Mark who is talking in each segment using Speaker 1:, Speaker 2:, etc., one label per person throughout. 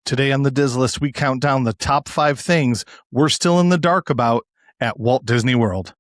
Speaker 1: Today on the Diz List, we count down the top 5 things we're still in the dark about at Walt Disney World.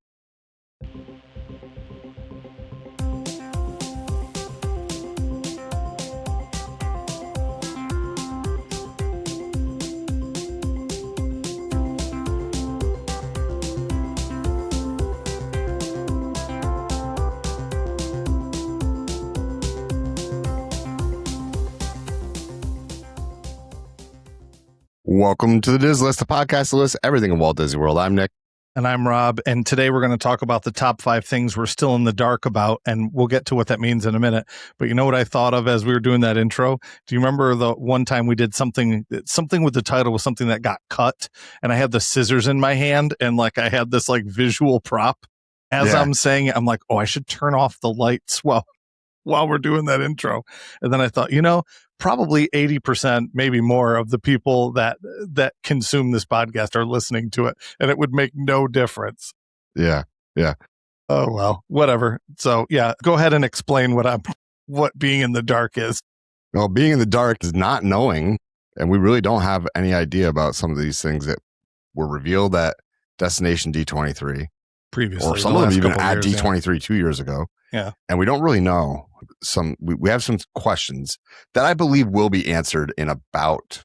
Speaker 2: Welcome to the Diz List, the podcast that lists everything in Walt Disney World. I'm Nick.
Speaker 1: And I'm Rob. And today we're going to talk about the top 5 things we're still in the dark about. And we'll get to what that means in a minute. But you know what I thought of as we were doing that intro? Do you remember the one time we did something with the title was something that got cut? And I had the scissors in my hand and like I had this like visual prop. As I'm saying it, I'm like, oh, I should turn off the lights while we're doing that intro. And then I thought, probably 80%, maybe more of the people that consume this podcast are listening to it, and it would make no difference.
Speaker 2: Yeah.
Speaker 1: Oh, well, whatever. So yeah, go ahead and explain what being in the dark is.
Speaker 2: Well, being in the dark is not knowing, and we really don't have any idea about some of these things that were revealed at Destination D23.
Speaker 1: Previously.
Speaker 2: Or some of them even at D23 2 years ago.
Speaker 1: Yeah.
Speaker 2: And we don't really know. We have some questions that I believe will be answered in about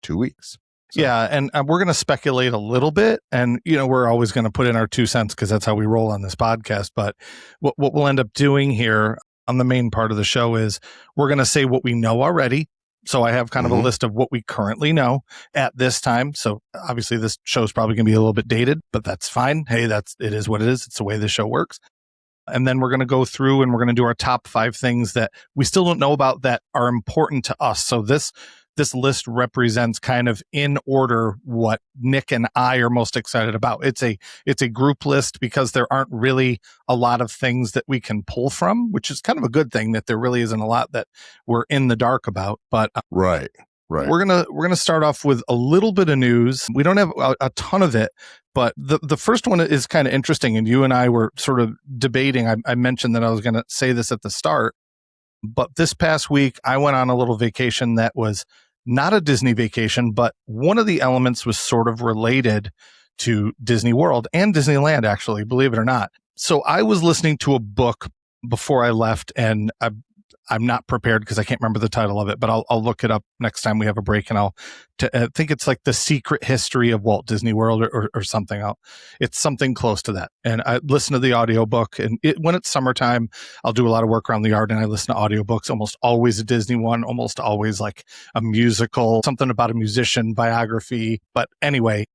Speaker 2: 2 weeks. So.
Speaker 1: Yeah, and we're going to speculate a little bit, and we're always going to put in our 2 cents because that's how we roll on this podcast. But what we'll end up doing here on the main part of the show is we're going to say what we know already. So I have kind of a list of what we currently know at this time. So obviously this show is probably going to be a little bit dated, but that's fine. Hey, it is what it is. It's the way this show works. And then we're going to go through and we're going to do our top 5 things that we still don't know about that are important to us. So this list represents kind of in order what Nick and I are most excited about. It's a group list because there aren't really a lot of things that we can pull from, which is kind of a good thing that there really isn't a lot that we're in the dark about. But
Speaker 2: right.
Speaker 1: We're gonna start off with a little bit of news. We don't have a ton of it, but the first one is kind of interesting. And you and I were sort of debating. I mentioned that I was going to say this at the start, but this past week I went on a little vacation that was not a Disney vacation, but one of the elements was sort of related to Disney World and Disneyland, actually, believe it or not. So I was listening to a book before I left, and I'm not prepared because I can't remember the title of it, but I'll look it up next time we have a break, and I think it's like The Secret History of Walt Disney World or something. It's something close to that. And I listen to the audiobook, and when it's summertime, I'll do a lot of work around the yard and I listen to audiobooks, almost always a Disney one, almost always like a musical, something about a musician, biography. But anyway,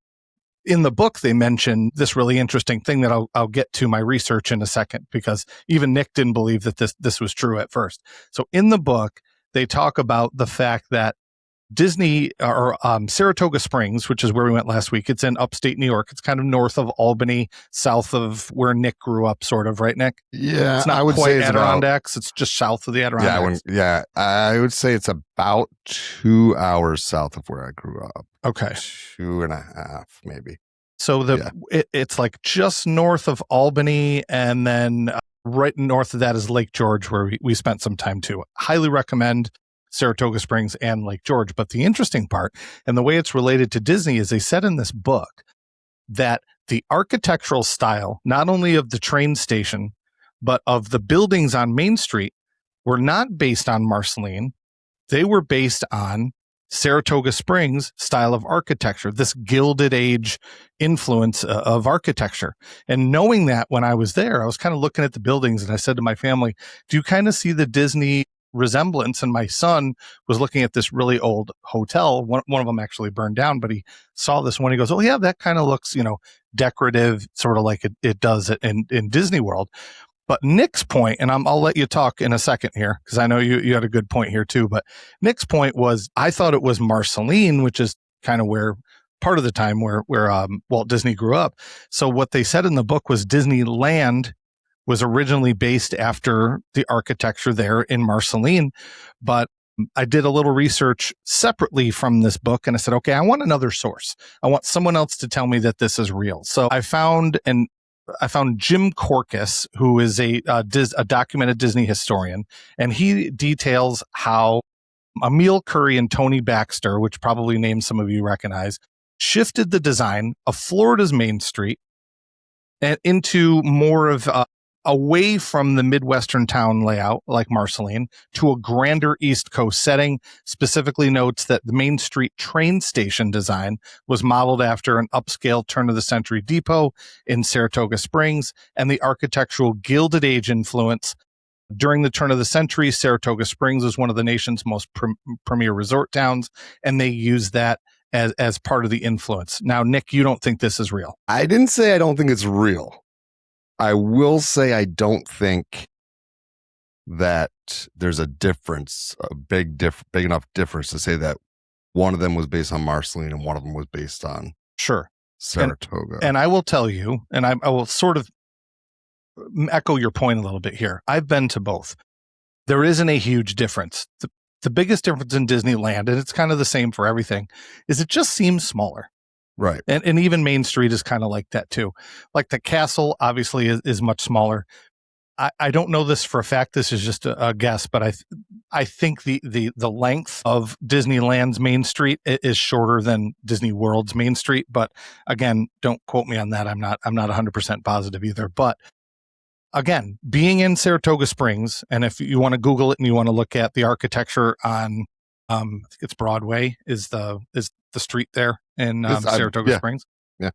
Speaker 1: in the book, they mention this really interesting thing that I'll get to my research in a second, because even Nick didn't believe that this was true at first. So in the book, they talk about the fact that Disney or Saratoga Springs, which is where we went last week, it's in upstate New York. It's kind of north of Albany, south of where Nick grew up, sort of, right, Nick?
Speaker 2: Yeah,
Speaker 1: it's not
Speaker 2: I would
Speaker 1: quite
Speaker 2: say it's
Speaker 1: Adirondacks. It's just south of the Adirondacks.
Speaker 2: I would say it's about 2 hours south of where I grew up.
Speaker 1: Okay.
Speaker 2: 2.5, maybe.
Speaker 1: So it's like just north of Albany, and then right north of that is Lake George, where we spent some time too. Highly recommend Saratoga Springs and Lake George. But the interesting part, and the way it's related to Disney, is they said in this book that the architectural style, not only of the train station, but of the buildings on Main Street, were not based on Marceline. They were based on Saratoga Springs style of architecture, this Gilded Age influence of architecture. And knowing that when I was there, I was kind of looking at the buildings and I said to my family, do you kind of see the Disney resemblance? And my son was looking at this really old hotel. One of them actually burned down, but he saw this one. He goes, oh yeah, that kind of looks, decorative, sort of like it does in Disney World. But Nick's point, and I'll let you talk in a second here, because I know you had a good point here too, but Nick's point was, I thought it was Marceline, which is kind of where part of the time where Walt Disney grew up. So what they said in the book was Disneyland was originally based after the architecture there in Marceline. But I did a little research separately from this book, and I said, okay, I want another source. I want someone else to tell me that this is real. So I found Jim Korkis, who is a documented Disney historian, and he details how Emil Curry and Tony Baxter, which probably names some of you recognize, shifted the design of Florida's Main Street and into more of away from the Midwestern town layout like Marceline to a grander East Coast setting. Specifically notes that the Main Street train station design was modeled after an upscale turn-of-the-century depot in Saratoga Springs, and the architectural Gilded Age influence. During the turn of the century, Saratoga Springs was one of the nation's most premier resort towns, and they used that as part of the influence. Now, Nick, you don't think this is real.
Speaker 2: I didn't say I don't think it's real. I will say I don't think that there's a difference, a big enough difference to say that one of them was based on Marceline and one of them was based on Saratoga.
Speaker 1: And I will tell you, and I will sort of echo your point a little bit here. I've been to both. There isn't a huge difference. The biggest difference in Disneyland, and it's kind of the same for everything, is it just seems smaller.
Speaker 2: Right.
Speaker 1: And even Main Street is kind of like that too. Like the castle obviously is much smaller. I don't know this for a fact. This is just a guess, but I think the length of Disneyland's Main Street is shorter than Disney World's Main Street. But again, don't quote me on that. I'm not 100% positive either. But again, being in Saratoga Springs, and if you want to Google it and you want to look at the architecture on, I think it's Broadway is the street there in Saratoga Springs.
Speaker 2: Yeah.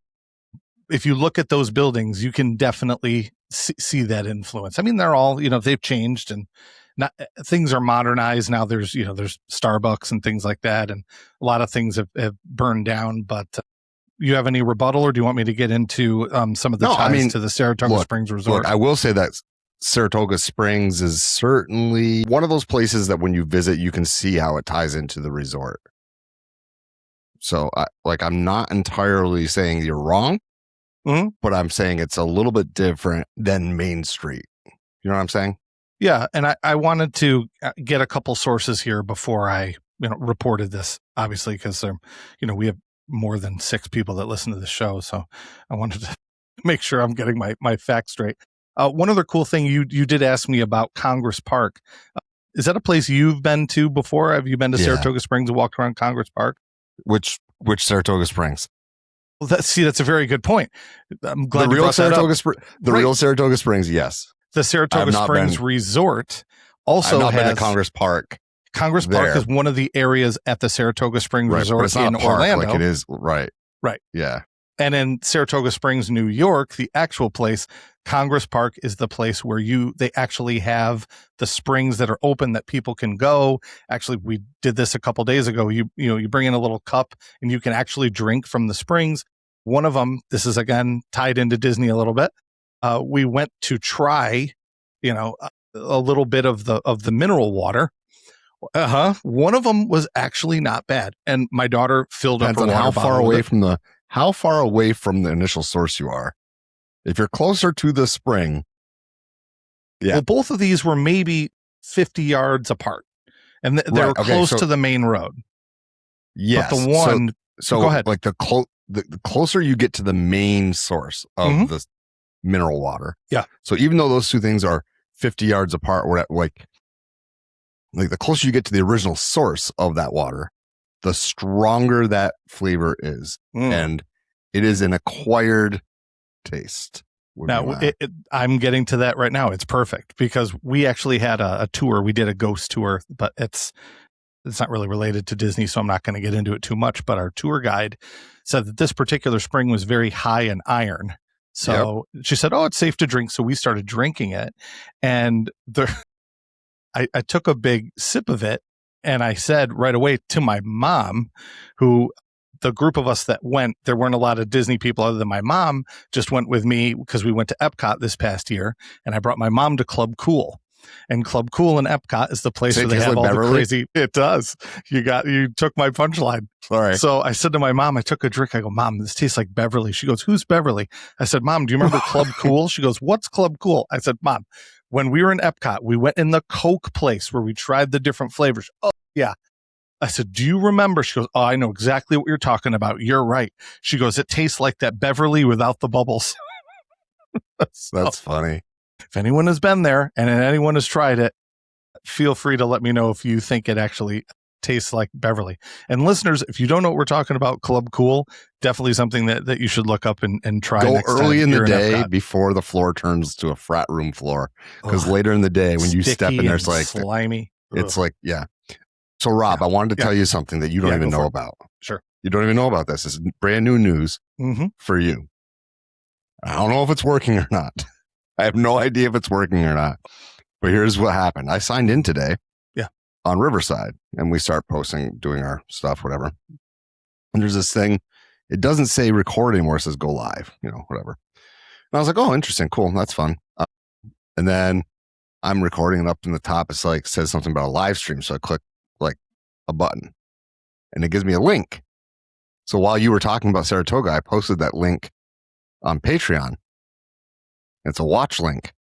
Speaker 1: If you look at those buildings, you can definitely see that influence. I mean, they're all, they've changed and things are modernized now. There's Starbucks and things like that. And a lot of things have burned down, but you have any rebuttal, or do you want me to get into some of the ties to the Saratoga Springs Resort?
Speaker 2: Look, I will say that Saratoga Springs is certainly one of those places that when you visit, you can see how it ties into the resort. So I'm not entirely saying you're wrong, but I'm saying it's a little bit different than Main Street. You know what I'm saying?
Speaker 1: Yeah. And I wanted to get a couple sources here before I reported this, obviously, because we have more than 6 people that listen to the show. So I wanted to make sure I'm getting my facts straight. One other cool thing, you did ask me about Congress Park. Is that a place you've been to before? Have you been to Saratoga Springs and walked around Congress Park?
Speaker 2: Which Saratoga Springs?
Speaker 1: Well, that's a very good point. I'm glad
Speaker 2: the
Speaker 1: you brought that up.
Speaker 2: Real Saratoga Springs, yes.
Speaker 1: The Saratoga Springs Resort also
Speaker 2: has been to Congress Park.
Speaker 1: Congress Park is one of the areas at the Saratoga Springs Resort in Orlando.
Speaker 2: Like it is, right. Yeah.
Speaker 1: And in Saratoga Springs, New York, the actual place, Congress Park is the place where they actually have the springs that are open that people can go. Actually, we did this a couple days ago. You bring in a little cup and you can actually drink from the springs. One of them, this is again tied into Disney a little bit. We went to try, a little bit of the mineral water. One of them was actually not bad, and my daughter filled up her water bottle.
Speaker 2: How far away from the initial source you are. If you're closer to the spring. Yeah.
Speaker 1: Well, both of these were maybe 50 yards apart, and they were close to the main road.
Speaker 2: Yes.
Speaker 1: But the one,
Speaker 2: so
Speaker 1: go ahead.
Speaker 2: Like the closer you get to the main source of the mineral water.
Speaker 1: Yeah.
Speaker 2: So even though those two things are 50 yards apart, we're at like the closer you get to the original source of that water, the stronger that flavor is. And it is an acquired taste.
Speaker 1: Now, I'm getting to that right now. It's perfect because we actually had a tour. We did a ghost tour, but it's not really related to Disney, so I'm not going to get into it too much. But our tour guide said that this particular spring was very high in iron. So she said, "Oh, it's safe to drink." So we started drinking it, and I took a big sip of it. And I said right away to my mom, who the group of us that went, there weren't a lot of Disney people other than my mom, just went with me because we went to Epcot this past year. And I brought my mom to Club Cool. And Club Cool in Epcot is the place where they have all the crazy. It does. You took my punchline.
Speaker 2: Sorry.
Speaker 1: So I said to my mom, I took a drink. I go, "Mom, this tastes like Beverly." She goes, "Who's Beverly?" I said, "Mom, do you remember Club Cool?" She goes, "What's Club Cool?" I said, "Mom, when we were in Epcot, we went in the Coke place where we tried the different flavors." "Oh, yeah." I said, "Do you remember?" She goes, "Oh, I know exactly what you're talking about. You're right." She goes, "It tastes like that Beverly without the bubbles."
Speaker 2: That's funny.
Speaker 1: If anyone has been there and anyone has tried it, feel free to let me know if you think it actually tastes like Beverly. And listeners, if you don't know what we're talking about, Club Cool, definitely something that you should look up and try.
Speaker 2: Go
Speaker 1: next
Speaker 2: early
Speaker 1: time
Speaker 2: in the
Speaker 1: you're
Speaker 2: day before the floor turns to a frat room floor. Because later in the day, when you step in there, it's like
Speaker 1: slimy.
Speaker 2: It's like, yeah. So Rob, I wanted to tell you something that you don't even know about.
Speaker 1: Sure.
Speaker 2: You don't even know about this. It's brand new news for you. I don't know if it's working or not. I have no idea if it's working or not. But here's what happened. I signed in today on Riverside, and we start posting, doing our stuff, whatever. And there's this thing. It doesn't say record anymore. It says go live, whatever. And I was like, oh, interesting. Cool. That's fun. And then I'm recording, and up in the top, it's like, says something about a live stream. So I click like a button, and it gives me a link. So while you were talking about Saratoga, I posted that link on Patreon. It's a watch link.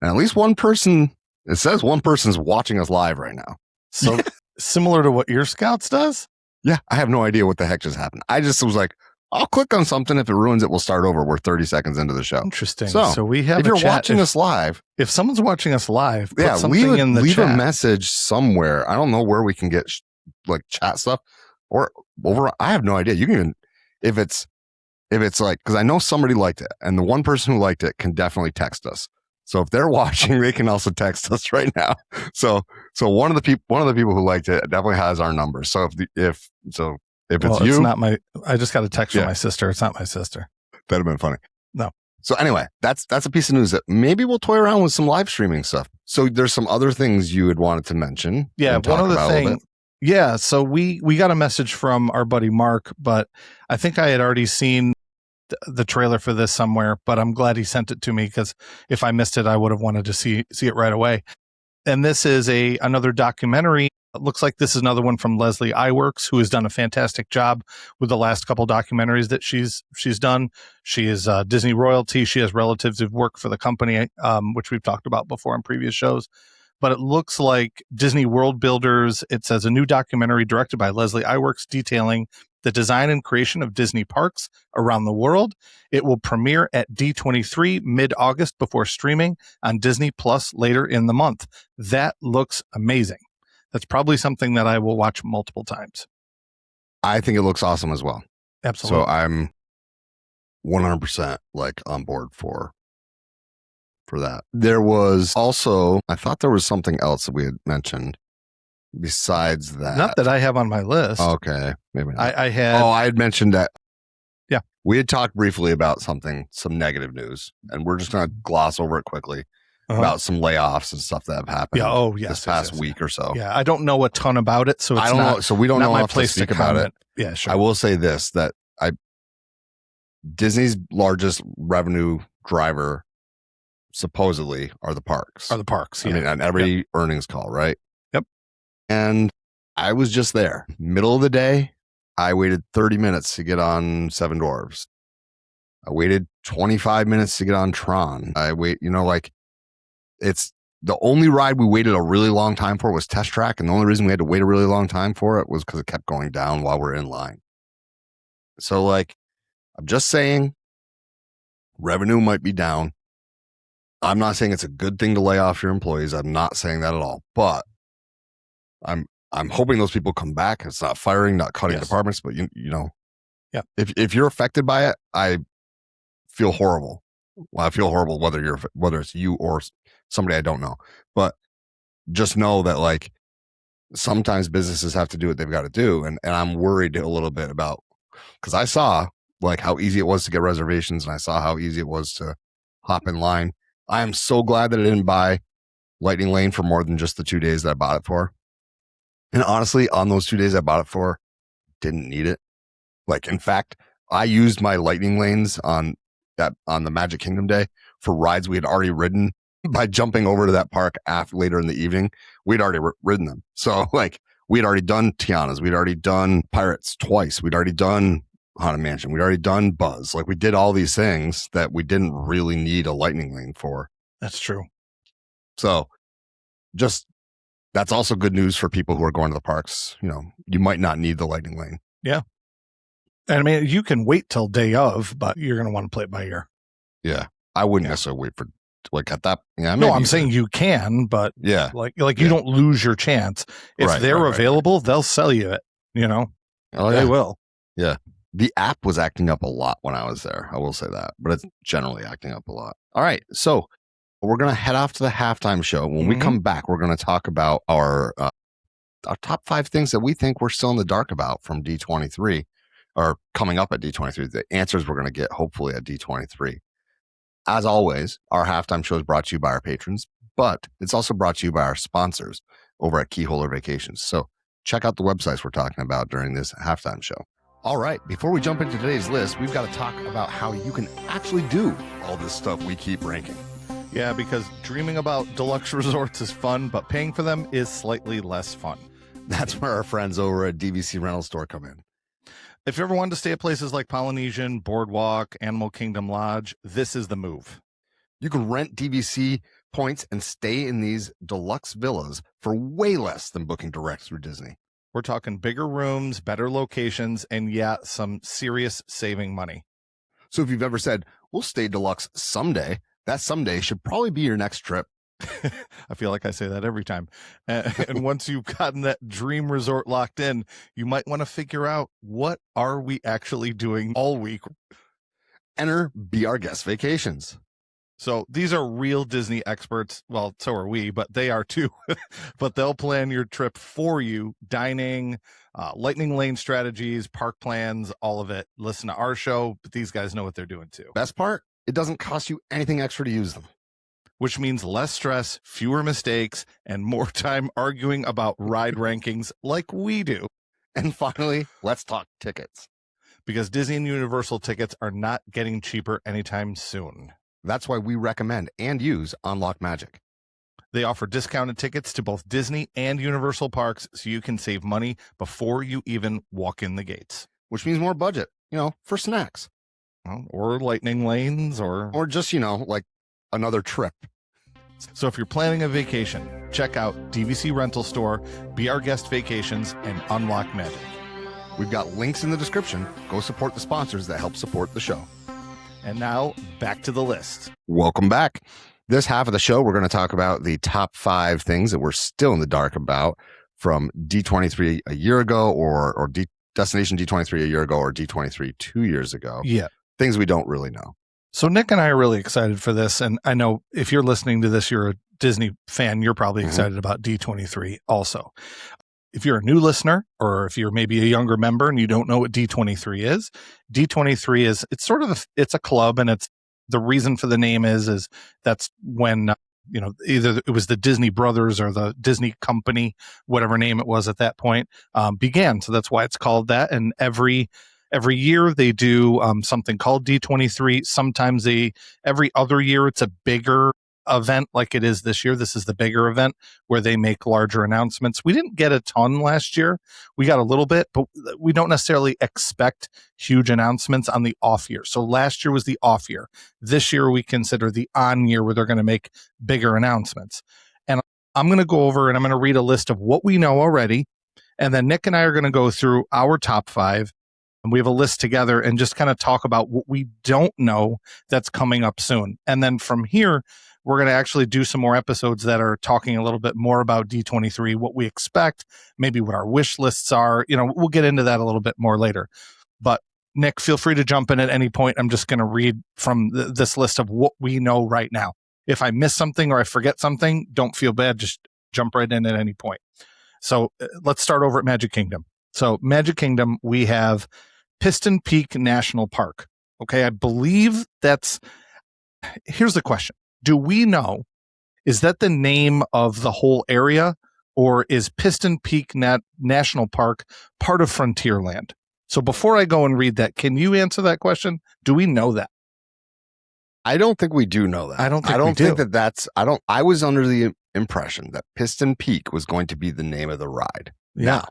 Speaker 2: And at least one person, it says one person's watching us live right now.
Speaker 1: So similar to what your Scouts does?
Speaker 2: Yeah, I have no idea what the heck just happened. I just was like, I'll click on something. If it ruins it, we'll start over. We're 30 seconds into the show.
Speaker 1: Interesting. So we have
Speaker 2: if you're watching us live.
Speaker 1: If someone's watching us live, put something in the
Speaker 2: leave
Speaker 1: chat.
Speaker 2: a message somewhere. I don't know where we can get like chat stuff or over. I have no idea. You can even, if it's like, because I know somebody liked it, and the one person who liked it can definitely text us. So if they're watching, they can also text us right now. So one of the people who liked it definitely has our number. So if it's you,
Speaker 1: it's not my. I just got a text from my sister. It's not my sister.
Speaker 2: That'd have been funny.
Speaker 1: No.
Speaker 2: So anyway, that's a piece of news that maybe we'll toy around with some live streaming stuff. So there's some other things you had wanted to mention.
Speaker 1: Yeah, one other thing. Yeah, so we got a message from our buddy Mark, but I think I had already seen the trailer for this somewhere, but I'm glad he sent it to me, because if I missed it, I would have wanted to see it right away. And this is another documentary. It looks like this is another one from Leslie Iwerks, who has done a fantastic job with the last couple documentaries that she's done. She is Disney royalty. She has relatives who've worked for the company, which we've talked about before on previous shows. But it looks like Disney World Builders. It says a new documentary directed by Leslie Iwerks detailing the design and creation of Disney parks around the world. It will premiere at D23 mid-August before streaming on Disney Plus later in the month. That looks amazing. That's probably something that I will watch multiple times.
Speaker 2: I think it looks awesome as well.
Speaker 1: Absolutely.
Speaker 2: So I'm 100% like on board for that. There was also, I thought there was something else that we had mentioned besides that.
Speaker 1: Not that I have on my list.
Speaker 2: Okay. Maybe not.
Speaker 1: I had.
Speaker 2: Oh, I had mentioned that.
Speaker 1: Yeah.
Speaker 2: We had talked briefly about some negative news, and we're just going to gloss over it quickly about some layoffs and stuff that have happened.
Speaker 1: Yeah. Oh, yes.
Speaker 2: This past week or so.
Speaker 1: Yeah. I don't know a ton about it. So it's
Speaker 2: I don't know. So we don't know
Speaker 1: my
Speaker 2: enough
Speaker 1: place
Speaker 2: to speak about it.
Speaker 1: Yeah, sure.
Speaker 2: I will say this, that Disney's largest revenue driver supposedly are the parks.
Speaker 1: Yeah.
Speaker 2: I mean, on every earnings call, right?
Speaker 1: Yep.
Speaker 2: And I was just there. Middle of the day, I waited 30 minutes to get on Seven Dwarfs. I waited 25 minutes to get on Tron. It's the only ride we waited a really long time for was Test Track. And the only reason we had to wait a really long time for it was because it kept going down while we're in line. So I'm just saying revenue might be down. I'm not saying it's a good thing to lay off your employees. I'm not saying that at all, but I'm hoping those people come back. It's not firing, not cutting departments, but
Speaker 1: yeah.
Speaker 2: If you're affected by it, I feel horrible. Well, I feel horrible whether it's you or somebody I don't know, but just know that sometimes businesses have to do what they've got to do. And I'm worried a little bit about, because I saw how easy it was to get reservations, and I saw how easy it was to hop in line. I am so glad that I didn't buy Lightning Lane for more than just the 2 days that I bought it for. And honestly, on those 2 days I bought it for, didn't need it. In fact, I used my Lightning Lanes on the Magic Kingdom day for rides we had already ridden by jumping over to that park later in the evening. We'd already ridden them. So we'd already done Tiana's. We'd already done Pirates twice. We'd already done Haunted Mansion. We'd already done Buzz. We did all these things that we didn't really need a Lightning Lane for.
Speaker 1: That's true.
Speaker 2: So that's also good news for people who are going to the parks. You might not need the Lightning Lane.
Speaker 1: Yeah. And I mean, you can wait till day of, but you're going to want to play it by ear.
Speaker 2: Yeah. I wouldn't necessarily wait for like at that. Yeah,
Speaker 1: no, I'm saying you can, but
Speaker 2: yeah,
Speaker 1: like you don't lose your chance. If they're available, they'll sell you it. They will.
Speaker 2: Yeah. The app was acting up a lot when I was there. I will say that, but it's generally acting up a lot. All right. So we're going to head off to the halftime show. When we come back, we're going to talk about our top 5 things that we think we're still in the dark about from D23 or coming up at D23. The answers we're going to get hopefully at D23. As always, our halftime show is brought to you by our patrons, but it's also brought to you by our sponsors over at Keyholder Vacations. So check out the websites we're talking about during this halftime show. All right, before we jump into today's list, we've got to talk about how you can actually do all this stuff we keep ranking.
Speaker 1: Yeah, because dreaming about deluxe resorts is fun, but paying for them is slightly less fun.
Speaker 2: That's where our friends over at DVC Rental Store come in.
Speaker 1: If you ever wanted to stay at places like Polynesian, Boardwalk, Animal Kingdom Lodge, this is the move.
Speaker 2: You can rent DVC points and stay in these deluxe villas for way less than booking direct through Disney.
Speaker 1: We're talking bigger rooms, better locations, and some serious saving money.
Speaker 2: So if you've ever said, we'll stay deluxe someday, that someday should probably be your next trip.
Speaker 1: I feel like I say that every time. And once you've gotten that dream resort locked in, you might want to figure out, what are we actually doing all week?
Speaker 2: Enter Be Our Guest Vacations.
Speaker 1: So these are real Disney experts. Well, so are we, but they are too. But they'll plan your trip for you. Dining, lightning lane strategies, park plans, all of it. Listen to our show, but these guys know what they're doing too.
Speaker 2: Best part, it doesn't cost you anything extra to use them.
Speaker 1: Which means less stress, fewer mistakes, and more time arguing about ride rankings like we do.
Speaker 2: And finally, let's talk tickets.
Speaker 1: Because Disney and Universal tickets are not getting cheaper anytime soon.
Speaker 2: That's why we recommend and use Unlock Magic.
Speaker 1: They offer discounted tickets to both Disney and Universal parks, so you can save money before you even walk in the gates.
Speaker 2: Which means more budget, for snacks.
Speaker 1: Or lightning lanes, or
Speaker 2: just, like another trip.
Speaker 1: So if you're planning a vacation, check out DVC Rental Store, Be Our Guest Vacations, and Unlock Magic.
Speaker 2: We've got links in the description. Go support the sponsors that help support the show.
Speaker 1: And now, back to the list.
Speaker 2: Welcome back. This half of the show, we're going to talk about the top 5 things that we're still in the dark about from D23 a year ago or Destination D23 a year ago or D23 2 years ago.
Speaker 1: Yeah.
Speaker 2: Things we don't really know.
Speaker 1: So Nick and I are really excited for this. And I know if you're listening to this, you're a Disney fan, you're probably excited about D23 also. If you're a new listener, or if you're maybe a younger member and you don't know what D23 is, D23 is, it's a club, and it's, the reason for the name is that's when, either it was the Disney Brothers or the Disney Company, whatever name it was at that point, began. So that's why it's called that. And every year they do something called D23. Sometimes every other year it's a bigger event like it is this year. This is the bigger event where they make larger announcements. We didn't get a ton last year. We got a little bit, but we don't necessarily expect huge announcements on the off year. So last year was the off year. This year we consider the on year where they're going to make bigger announcements. And I'm going to go over and I'm going to read a list of what we know already. And then Nick and I are going to go through our top 5. And we have a list together and just kind of talk about what we don't know that's coming up soon. And then from here, we're going to actually do some more episodes that are talking a little bit more about D23, what we expect, maybe what our wish lists are. We'll get into that a little bit more later. But Nick, feel free to jump in at any point. I'm just going to read from this list of what we know right now. If I miss something or I forget something, don't feel bad. Just jump right in at any point. So let's start over at Magic Kingdom. So Magic Kingdom, we have Piston Peak National Park. Okay, I believe here's the question. Do we know, is that the name of the whole area, or is Piston Peak National Park part of Frontierland? So before I go and read that, can you answer that question? Do we know that?
Speaker 2: I don't think we do know that.
Speaker 1: I don't think
Speaker 2: I was under the impression that Piston Peak was going to be the name of the ride.
Speaker 1: Yeah.
Speaker 2: Now,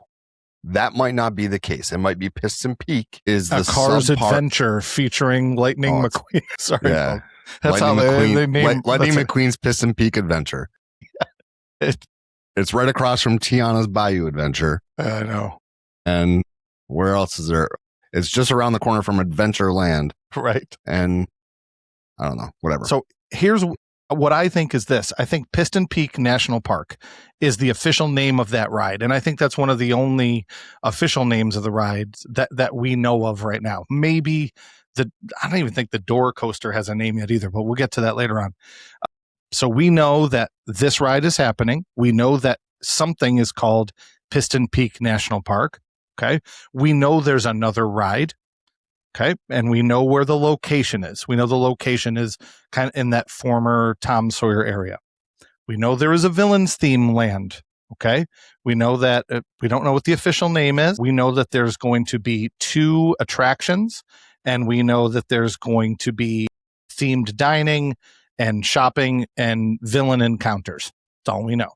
Speaker 2: that might not be the case. It might be Piston Peak is the
Speaker 1: Cars Adventure featuring Lightning McQueen. Sorry.
Speaker 2: Yeah.
Speaker 1: That's
Speaker 2: Lightning
Speaker 1: how
Speaker 2: McQueen,
Speaker 1: they name
Speaker 2: Lightning McQueen's Piston Peak Adventure.
Speaker 1: Yeah.
Speaker 2: It's right across from Tiana's Bayou Adventure.
Speaker 1: I know.
Speaker 2: And where else is there? It's just around the corner from Adventureland.
Speaker 1: Right.
Speaker 2: And I don't know, whatever.
Speaker 1: So here's What I think is this. I think Piston Peak National Park is the official name of that ride. And I think that's one of the only official names of the rides that we know of right now. Maybe I don't even think the Door Coaster has a name yet either, but we'll get to that later on. So we know that this ride is happening. We know that something is called Piston Peak National Park. Okay. We know there's another ride. Okay. And we know where the location is. We know the location is kind of in that former Tom Sawyer area. We know there is a villain's theme land. Okay. We know that we don't know what the official name is. We know that there's going to be 2 attractions, and we know that there's going to be themed dining and shopping and villain encounters. That's all we know.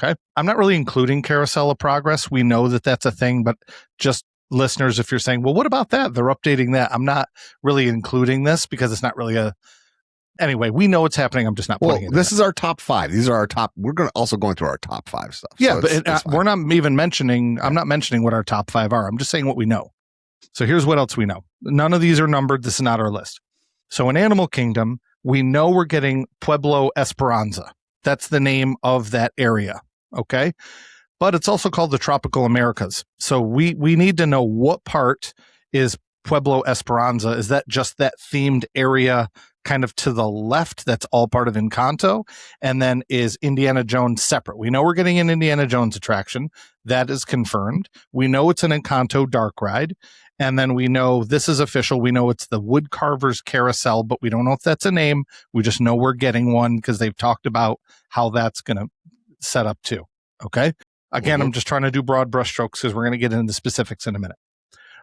Speaker 1: Okay. I'm not really including Carousel of Progress. We know that that's a thing, but just listeners, if you're saying, well, what about that? They're updating that. I'm not really including this because it's not really anyway, we know it's happening. I'm just not putting it.
Speaker 2: This is our top 5. These are our top. We're also going through our top 5 stuff.
Speaker 1: Yeah, so but we're not even mentioning, I'm not mentioning what our top 5 are. I'm just saying what we know. So here's what else we know. None of these are numbered. This is not our list. So in Animal Kingdom, we know we're getting Pueblo Esperanza. That's the name of that area. Okay. But it's also called the Tropical Americas. So we need to know what part is Pueblo Esperanza. Is that just that themed area kind of to the left that's all part of Encanto? And then is Indiana Jones separate? We know we're getting an Indiana Jones attraction. That is confirmed. We know it's an Encanto dark ride. And then we know this is official. We know it's the Woodcarvers Carousel, but we don't know if that's a name. We just know we're getting one because they've talked about how that's going to set up too. Okay. Again, I'm just trying to do broad brushstrokes because we're going to get into the specifics in a minute.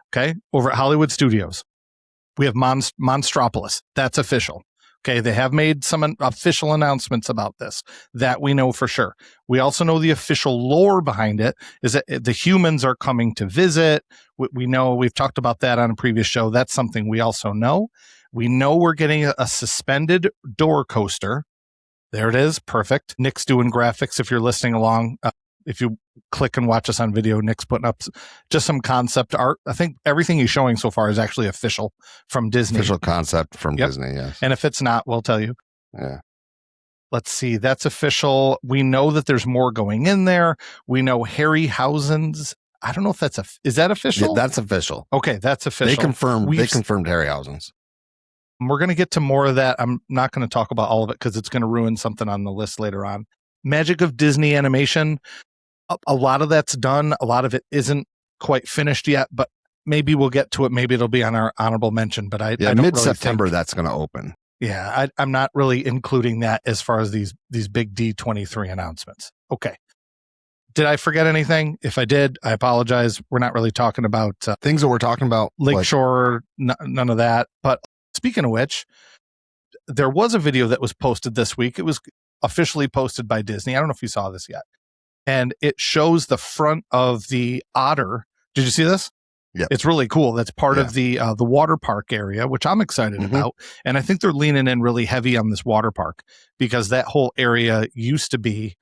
Speaker 1: Okay. Over at Hollywood Studios, we have Monstropolis. That's official. Okay. They have made some official announcements about this that we know for sure. We also know the official lore behind it is that the humans are coming to visit. We know we've talked about that on a previous show. That's something we also know. We know we're getting a suspended door coaster. There it is. Perfect. Nick's doing graphics if you're listening along. If you click and watch us on video, Nick's putting up just some concept art. I think everything he's showing so far is actually official from Disney.
Speaker 2: Official concept from Disney, yes.
Speaker 1: And if it's not, we'll tell you.
Speaker 2: Yeah.
Speaker 1: Let's see. That's official. We know that there's more going in there. We know Harryhausen's. I don't know if that's is that official?
Speaker 2: Yeah, that's official.
Speaker 1: Okay, that's official.
Speaker 2: They confirmed Harryhausen's.
Speaker 1: We're going to get to more of that. I'm not going to talk about all of it because it's going to ruin something on the list later on. Magic of Disney Animation. A lot of that's done. A lot of it isn't quite finished yet, but maybe we'll get to it. Maybe it'll be on our honorable mention, but I don't
Speaker 2: mid-September
Speaker 1: really
Speaker 2: that's going to open.
Speaker 1: Yeah, I'm not really including that as far as these big D23 announcements. Okay. Did I forget anything? If I did, I apologize. We're not really talking about
Speaker 2: things that we're talking about.
Speaker 1: Lakeshore, none of that. But speaking of which, there was a video that was posted this week. It was officially posted by Disney. I don't know if you saw this yet. And it shows the front of the Otter. Did you see this?
Speaker 2: Yeah.
Speaker 1: It's really cool. That's part of the water park area, which I'm excited about. And I think they're leaning in really heavy on this water park because that whole area used to be,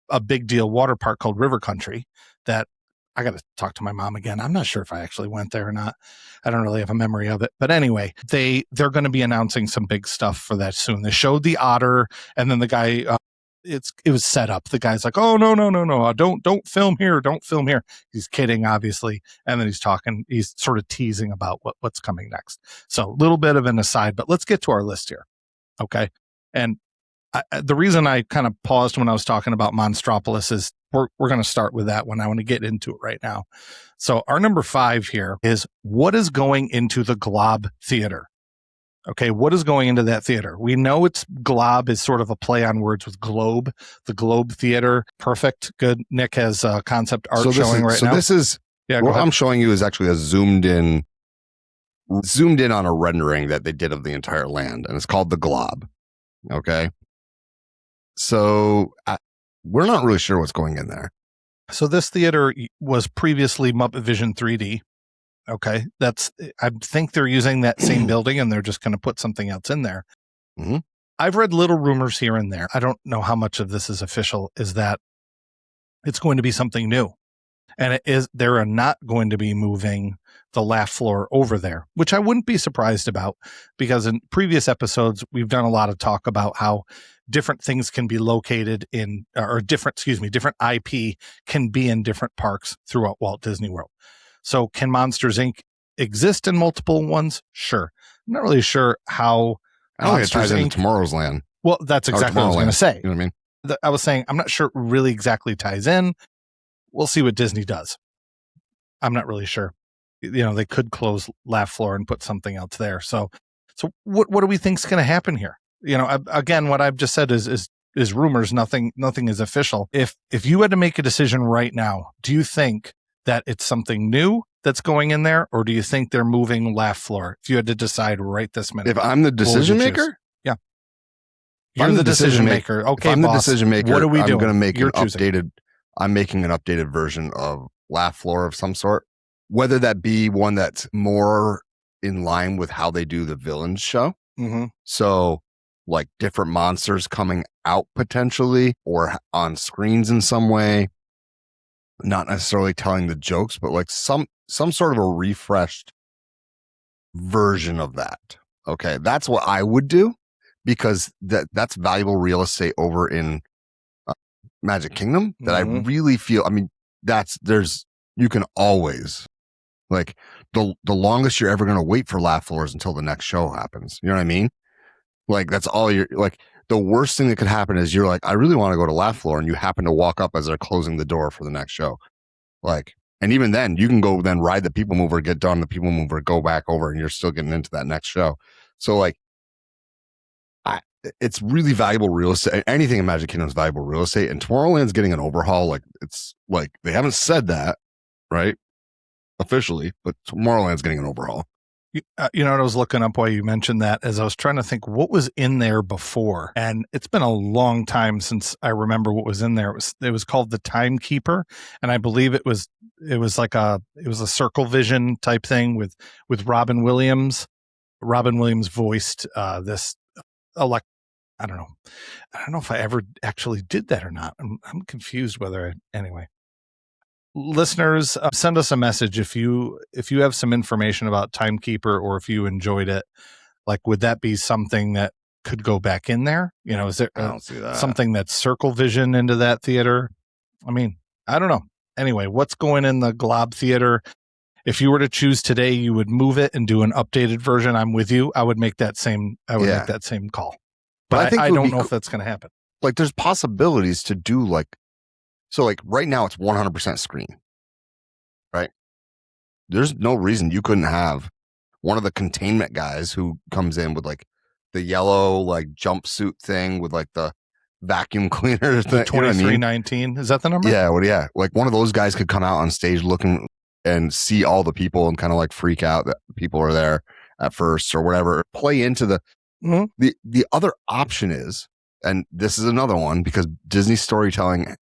Speaker 1: a big deal water park called River Country that I got to talk to my mom again. I'm not sure if I actually went there or not. I don't really have a memory of it. But anyway, they're going to be announcing some big stuff for that soon. They showed the Otter, and then the guy, it was set up. The guy's like, oh, no, don't film here. Don't film here. He's kidding, obviously. And then he's sort of teasing about what's coming next. So a little bit of an aside, but let's get to our list here. Okay. And the reason I kind of paused when I was talking about Monstropolis is we're going to start with that one. I want to get into it right now. So our number 5 here is what is going into the Glob Theater. Okay, what is going into that theater? We know it's Glob is sort of a play on words with Globe, the Globe Theater. Perfect. Good. Nick has concept art showing right now.
Speaker 2: So this is, what I'm showing you is actually a zoomed in on a rendering that they did of the entire land, and it's called the Glob. Okay. So we're not really sure what's going in there.
Speaker 1: So this theater was previously Muppet Vision 3D. Okay. I think they're using that same building and they're just going to put something else in there.
Speaker 2: Mm-hmm.
Speaker 1: I've read little rumors here and there. I don't know how much of this is official, is that it's going to be something new. And they're not going to be moving the laugh floor over there, which I wouldn't be surprised about because in previous episodes, we've done a lot of talk about how different things can be located in, or different IP can be in different parks throughout Walt Disney World. So can Monsters Inc. exist in multiple ones? Sure. I'm not really sure how
Speaker 2: I don't think it ties into Tomorrow's Land.
Speaker 1: Well, that's exactly what I was going to say.
Speaker 2: You know what I mean?
Speaker 1: I was saying, I'm not sure it really exactly ties in. We'll see what Disney does. I'm not really sure. They could close Laugh Floor and put something else there. So what do we think is going to happen here? Again, what I've just said is rumors. Nothing is official. If you had to make a decision right now, do you think that it's something new that's going in there, or do you think they're moving Laugh Floor? If you had to decide right this minute,
Speaker 2: if I'm the decision maker,
Speaker 1: yeah, you're the decision maker. Okay,
Speaker 2: if I'm
Speaker 1: boss,
Speaker 2: the decision maker.
Speaker 1: What are we doing?
Speaker 2: I'm going to make I'm making an updated version of Laugh Floor of some sort, whether that be one that's more in line with how they do the villains show.
Speaker 1: Mm-hmm.
Speaker 2: So like different monsters coming out potentially or on screens in some way, not necessarily telling the jokes, but like some sort of a refreshed version of that. Okay. That's what I would do, because that's valuable real estate over in Magic Kingdom that I really feel, I mean, you can always, like, the longest you're ever going to wait for Laugh Floor is until the next show happens. You know what I mean? Like, that's all you're, like, the worst thing that could happen is you're like, I really want to go to Laugh Floor, and you happen to walk up as they're closing the door for the next show. Like, and even then, you can go then ride the People Mover, get done the People Mover, go back over, and you're still getting into that next show. So, like, it's really valuable real estate. Anything in Magic Kingdom is valuable real estate, and Tomorrowland's getting an overhaul. Like, it's like they haven't said that, right, officially, but Tomorrowland's getting an overhaul.
Speaker 1: What I was looking up while you mentioned that, as I was trying to think what was in there before, and it's been a long time since I remember what was in there. It was called the Timekeeper, and I believe it was a Circle Vision type thing with Robin Williams. Robin Williams voiced this I don't know if I ever actually did that or not. I'm confused anyway. Listeners, send us a message if you have some information about Timekeeper, or if you enjoyed it. Like, would that be something that could go back in there? Is there
Speaker 2: I don't see that.
Speaker 1: Something that's Circle Vision into that theater? I mean, I don't know. Anyway, what's going in the Glob Theater? If you were to choose today, you would move it and do an updated version. I'm with you. I would make that same call. But I don't know if that's going to happen.
Speaker 2: Like, there's possibilities to do so right now it's 100% screen, right? There's no reason you couldn't have one of the containment guys who comes in with like the yellow like jumpsuit thing with like the vacuum cleaner thing.
Speaker 1: 2319, is that the number?
Speaker 2: Yeah, yeah. Like, one of those guys could come out on stage looking and see all the people and kind of like freak out that people are there at first or whatever. Play into the other option is, and this is another one because Disney storytelling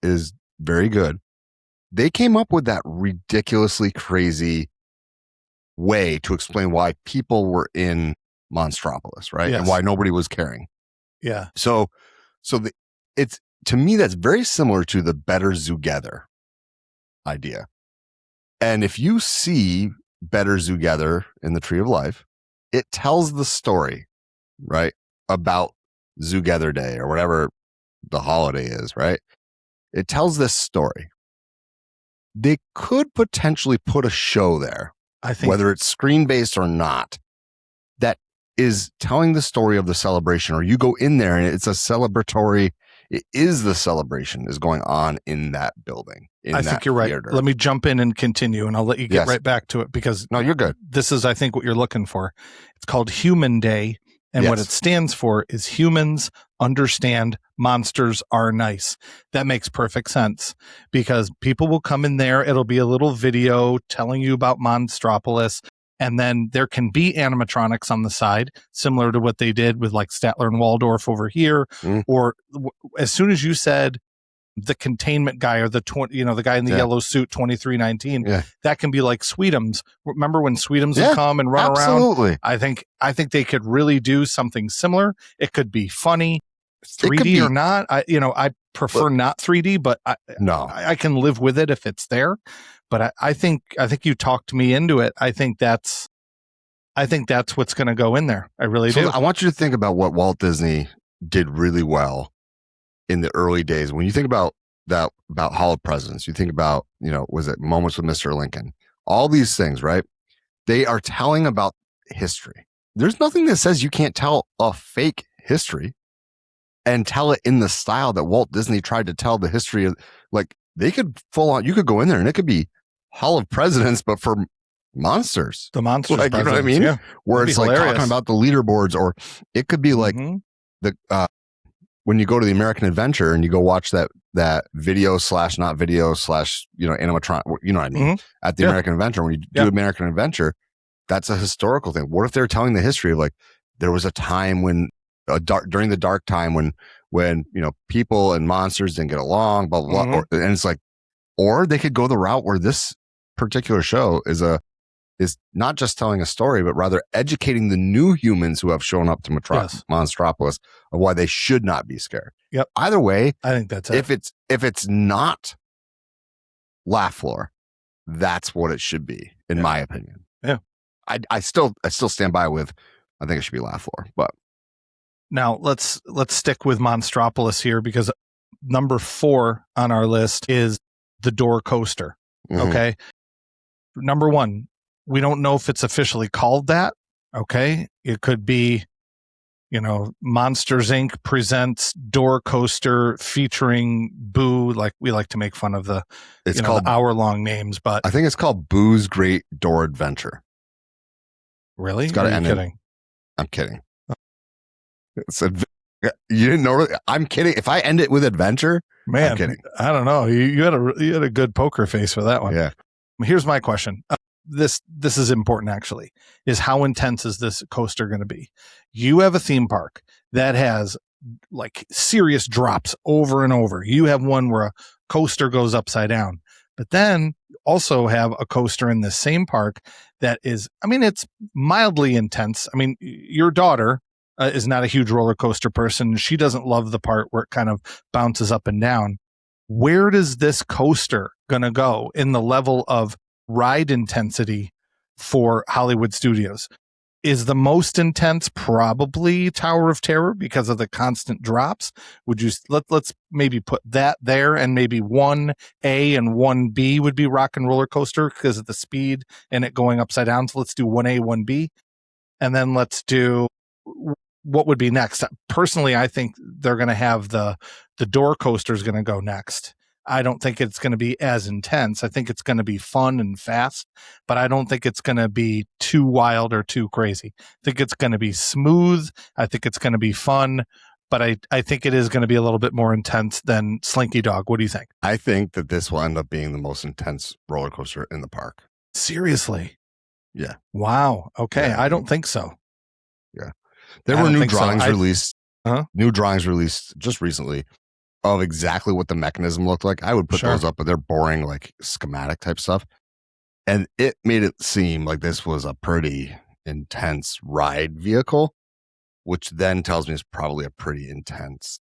Speaker 2: is very good. They came up with that ridiculously crazy way to explain why people were in Monstropolis, right? Yes. And why nobody was caring.
Speaker 1: Yeah.
Speaker 2: So it's, to me, that's very similar to the Better Zootgether idea. And if you see Better Zootgether in the Tree of Life, it tells the story, right, about Zootgether Day or whatever the holiday is, right? It tells this story. They could potentially put a show there,
Speaker 1: I think,
Speaker 2: whether it's screen-based or not, that is telling the story of the celebration, or you go in there and it's a celebratory, it is the celebration is going on in that building.
Speaker 1: I think you're right. Let me jump in and continue, and I'll let you get right back to it, because
Speaker 2: no, you're good.
Speaker 1: This is, I think, what you're looking for. It's called Human Day, and what it stands for is humans understand monsters are nice. That makes perfect sense, because people will come in there. It'll be a little video telling you about Monstropolis, and then there can be animatronics on the side, similar to what they did with like Statler and Waldorf over here. Or as soon as you said the containment guy, or the guy in the yellow suit, 2319, that can be like Sweetums. Remember when Sweetums would come and run around? I think they could really do something similar. It could be funny, 3D or not. I prefer not 3D, but I can live with it if it's there. But I think you talked me into it. I think that's what's going to go in there. I really do.
Speaker 2: I want you to think about what Walt Disney did really well in the early days. When you think about that, about Hall of Presidents, you think about, was it Moments with Mr. Lincoln? All these things, right? They are telling about history. There's nothing that says you can't tell a fake history and tell it in the style that Walt Disney tried to tell the history of. Like, they could you could go in there and it could be Hall of Presidents, but for monsters.
Speaker 1: The monsters,
Speaker 2: like, you know what I mean?
Speaker 1: Yeah.
Speaker 2: Where it's like talking about the leaderboards, or it could be like the when you go to the American Adventure and you go watch that video / not video / animatronic, you know what I mean? At the American Adventure, when you do American Adventure, that's a historical thing. What if they're telling the history of, like, there was a time when during the dark time when people and monsters didn't get along, blah blah blah, and it's like, or they could go the route where this particular show is not just telling a story, but rather educating the new humans who have shown up to Monstropolis of why they should not be scared.
Speaker 1: Yep.
Speaker 2: Either way,
Speaker 1: I think that's it.
Speaker 2: If it's not laugh floor, that's what it should be, in my opinion.
Speaker 1: Yeah.
Speaker 2: I still stand by with, I think it should be laugh floor. But
Speaker 1: now let's stick with Monstropolis here, because number 4 on our list is the door coaster. Okay. Number 1, we don't know if it's officially called that. Okay. It could be, Monsters Inc. presents door coaster featuring Boo. Like, we like to make fun of the hour-long names, but
Speaker 2: I think it's called Boo's Great Door Adventure.
Speaker 1: Really?
Speaker 2: It's got to end.
Speaker 1: Kidding?
Speaker 2: I'm kidding. You didn't know? I'm kidding. If I end it with adventure,
Speaker 1: man,
Speaker 2: I'm kidding.
Speaker 1: I don't know. You had a good poker face for that one.
Speaker 2: Yeah.
Speaker 1: Here's my question. This is important, actually, is how intense is this coaster going to be? You have a theme park that has like serious drops over and over. You have one where a coaster goes upside down, but then also have a coaster in the same park that is, it's mildly intense. Your daughter is not a huge roller coaster person. She doesn't love the part where it kind of bounces up and down. Where does this coaster going to go in the level of ride intensity for Hollywood Studios? Is the most intense probably Tower of Terror because of the constant drops? Would you let's maybe put that there, and maybe 1A and 1B would be Rock and Roller Coaster because of the speed and it going upside down. So let's do 1A, 1B, and then let's do what would be next. Personally, I think they're going to have the door coaster is going to go next. I don't think it's going to be as intense. I think it's going to be fun and fast, but I don't think it's going to be too wild or too crazy. I think it's going to be smooth. I think it's going to be fun, but I think it is going to be a little bit more intense than Slinky Dog. What do you think?
Speaker 2: I think that this will end up being the most intense roller coaster in the park.
Speaker 1: Seriously?
Speaker 2: Yeah.
Speaker 1: Wow. Okay.
Speaker 2: Yeah.
Speaker 1: I don't think so.
Speaker 2: Yeah. There were new drawings released. New drawings released just recently of exactly what the mechanism looked like. I would put those up, but they're boring, like schematic type stuff. And it made it seem like this was a pretty intense ride vehicle, which then tells me it's probably a pretty intense.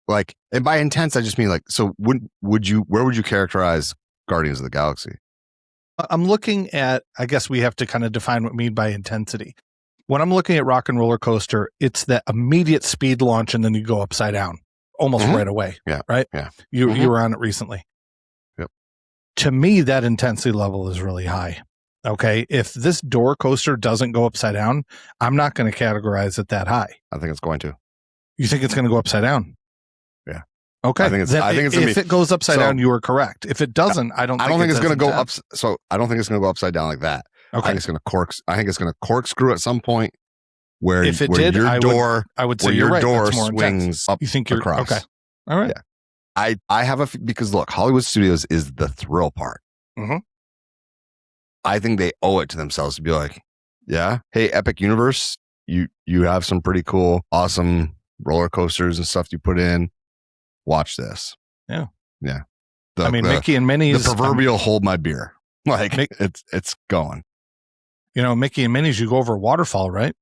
Speaker 2: Like, and by intense, I just mean like, so where would you characterize Guardians of the Galaxy?
Speaker 1: I'm looking at, I guess we have to kind of define what we mean by intensity. When I'm looking at Rock and Roller Coaster, it's that immediate speed launch and then you go upside down almost right away.
Speaker 2: Yeah.
Speaker 1: Right?
Speaker 2: Yeah.
Speaker 1: You were on it recently.
Speaker 2: Yep.
Speaker 1: To me, that intensity level is really high. Okay. If this door coaster doesn't go upside down, I'm not going to categorize it that high.
Speaker 2: I think it's going to.
Speaker 1: You think it's going to go upside down?
Speaker 2: Yeah.
Speaker 1: Okay.
Speaker 2: I think it's
Speaker 1: if it goes upside down, you are correct. If it doesn't, I don't think it's going to go up.
Speaker 2: So I don't think it's going to go upside down like that.
Speaker 1: Okay.
Speaker 2: I think it's going to corkscrew at some point where
Speaker 1: if it
Speaker 2: where
Speaker 1: did,
Speaker 2: your door,
Speaker 1: I would say
Speaker 2: where
Speaker 1: your
Speaker 2: your door
Speaker 1: more
Speaker 2: swings
Speaker 1: intense.
Speaker 2: up.
Speaker 1: You think you're
Speaker 2: across.
Speaker 1: Okay. All right.
Speaker 2: Yeah. I have because look, Hollywood Studios is the thrill part.
Speaker 1: Mm-hmm.
Speaker 2: I think they owe it to themselves to be like, yeah, hey, Epic Universe, you have some pretty cool, awesome roller coasters and stuff you put in. Watch this.
Speaker 1: Yeah.
Speaker 2: Yeah.
Speaker 1: Mickey and Minnie's,
Speaker 2: the proverbial hold my beer. Like it's going.
Speaker 1: Mickey and Minnie's, you go over a waterfall, right?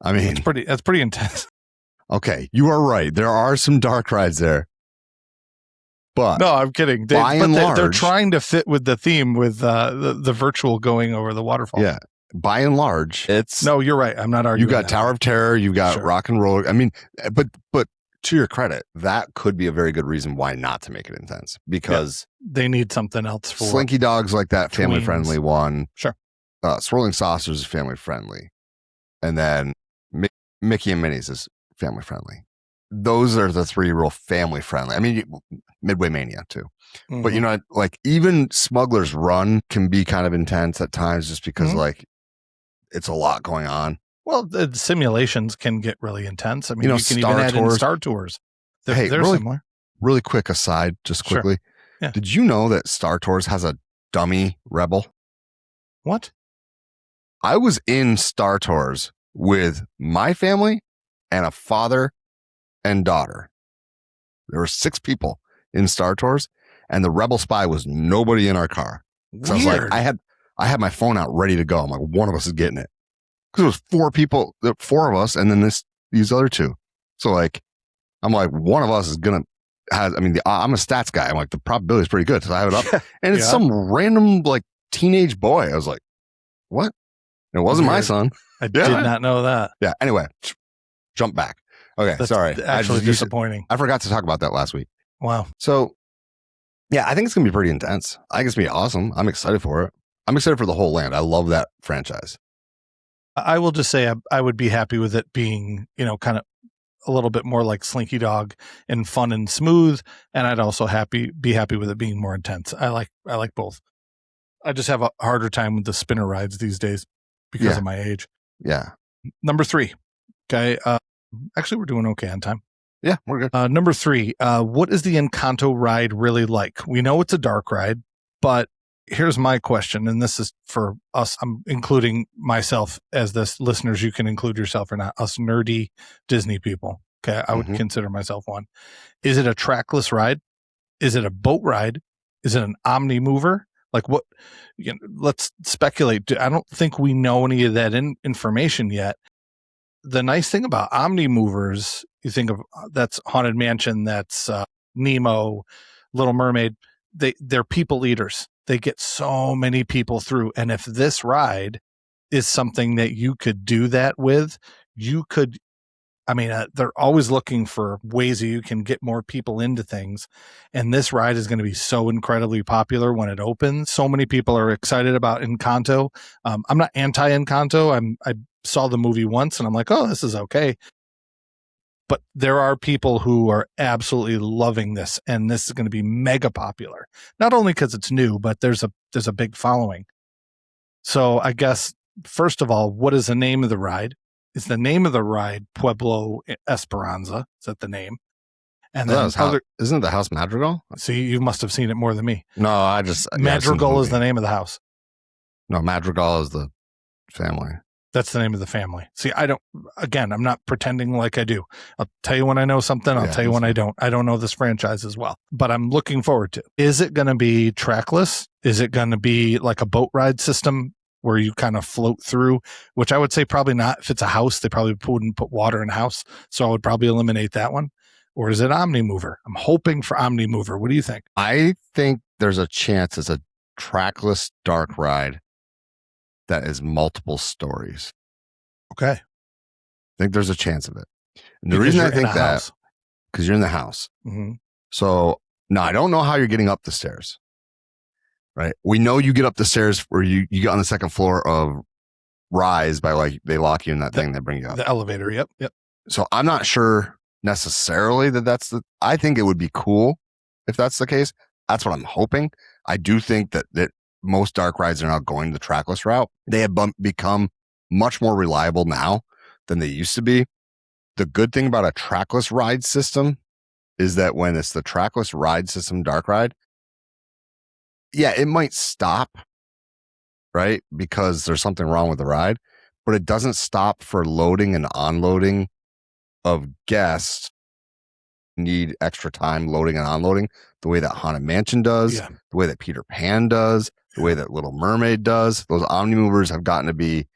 Speaker 2: I mean,
Speaker 1: that's pretty intense.
Speaker 2: Okay, you are right. There are some dark rides there. But
Speaker 1: no, I'm kidding. They're trying to fit with the theme with the virtual going over the waterfall.
Speaker 2: Yeah. by and large, it's
Speaker 1: No, you're right. I'm not
Speaker 2: you
Speaker 1: arguing.
Speaker 2: got Tower of Terror, you got
Speaker 1: Sure.
Speaker 2: Rock and Roll. I mean, but to your credit, that could be a very good reason why not to make it intense, because
Speaker 1: They need something else for
Speaker 2: Slinky Dog's like that family
Speaker 1: tweens.
Speaker 2: friendly one.
Speaker 1: Sure.
Speaker 2: Swirling Saucers is family friendly, and then Mickey and Minnie's is family friendly. Those are the three real family friendly. I mean, Midway Mania too.
Speaker 1: Mhm.
Speaker 2: But you know, like even Smuggler's Run can be kind of intense at times, just because like it's a lot going on.
Speaker 1: Well, the simulations can get really intense. I mean,
Speaker 2: You know,
Speaker 1: you can
Speaker 2: Star
Speaker 1: even add in
Speaker 2: Tours.
Speaker 1: Star Tours. They're
Speaker 2: really,
Speaker 1: similar.
Speaker 2: Really quick aside, just
Speaker 1: Sure.
Speaker 2: quickly.
Speaker 1: Yeah.
Speaker 2: Did you know that Star Tours has a dummy rebel?
Speaker 1: What?
Speaker 2: I was in Star Tours with my family and a father and daughter. There were 6 people in Star Tours, and the rebel spy was nobody in our car. So I was like, I had my phone out ready to go. I'm like, one of us is getting it, because it was 4 people, 4 of us, and then these other 2. So like, I'm like, one of us is gonna has. I mean, I'm a stats guy. I'm like, the probability is pretty good, so I have it up, and it's some random like teenage boy. I was like, what? It wasn't my son.
Speaker 1: I did not know that.
Speaker 2: Yeah. Anyway, jump back. Okay,
Speaker 1: That's
Speaker 2: sorry.
Speaker 1: actually disappointing.
Speaker 2: I forgot to talk about that last week.
Speaker 1: Wow.
Speaker 2: So, yeah, I think it's going to be pretty intense. I think it's going to be awesome. I'm excited for it. I'm excited for the whole land. I love that franchise.
Speaker 1: I will just say I would be happy with it being, kind of a little bit more like Slinky Dog and fun and smooth. And I'd also be happy with it being more intense. I like both. I just have a harder time with the spinner rides these days because of my age.
Speaker 2: Yeah.
Speaker 1: Number 3. Okay. Actually, we're doing okay on time.
Speaker 2: Yeah, we're good.
Speaker 1: Number 3, what is the Encanto ride really like? We know it's a dark ride, but here's my question, and this is for us. I'm including myself as this. Listeners, you can include yourself or not. Us nerdy Disney people. Okay, I would consider myself one. Is it a trackless ride? Is it a boat ride? Is it an omni mover? Like what? Let's speculate. I don't think we know any of that information yet. The nice thing about omni movers, you think of that's Haunted Mansion, that's Nemo, Little Mermaid. They're people eaters. They get so many people through. And if this ride is something that you could do that with, you could. I mean, they're always looking for ways that you can get more people into things. And this ride is going to be so incredibly popular when it opens. So many people are excited about Encanto. I'm not anti-Encanto. I saw the movie once and I'm like, oh, this is okay. But there are people who are absolutely loving this. And this is going to be mega popular. Not only because it's new, but there's a big following. So I guess, first of all, what is the name of the ride? Is the name of the ride Pueblo Esperanza? Is that the name? And then
Speaker 2: isn't it the House Madrigal?
Speaker 1: See, you must have seen it more than me.
Speaker 2: No,
Speaker 1: Madrigal is the name of the house.
Speaker 2: No, Madrigal is the family.
Speaker 1: That's the name of the family. See, I'm not pretending like I do. I'll tell you when I know something. I'll tell you when I don't. I don't know this franchise as well, but I'm looking forward to it. Is it going to be trackless? Is it going to be like a boat ride system where you kind of float through, which I would say probably not. If it's a house, they probably wouldn't put water in a house. So I would probably eliminate that one. Or is it Omni Mover? I'm hoping for Omni Mover. What do you think?
Speaker 2: I think there's a chance it's a trackless dark ride that is multiple stories.
Speaker 1: Okay.
Speaker 2: I think there's a chance of it. And the reason I think that, because you're in the house.
Speaker 1: Mm-hmm.
Speaker 2: So now I don't know how you're getting up the stairs. Right. We know you get up the stairs where you get on the second floor of Rise by like they lock you in that thing, they bring you up.
Speaker 1: The elevator. Yep.
Speaker 2: So I'm not sure necessarily that's I think it would be cool if that's the case. That's what I'm hoping. I do think that most dark rides are now going the trackless route. They have become much more reliable now than they used to be. The good thing about a trackless ride system is that when it's the trackless ride system dark ride, yeah, it might stop, right? Because there's something wrong with the ride, but it doesn't stop for loading and unloading of guests need extra time loading and unloading the way that Haunted Mansion does, the way that Peter Pan does, the way that Little Mermaid does. Those Omni Movers have gotten to be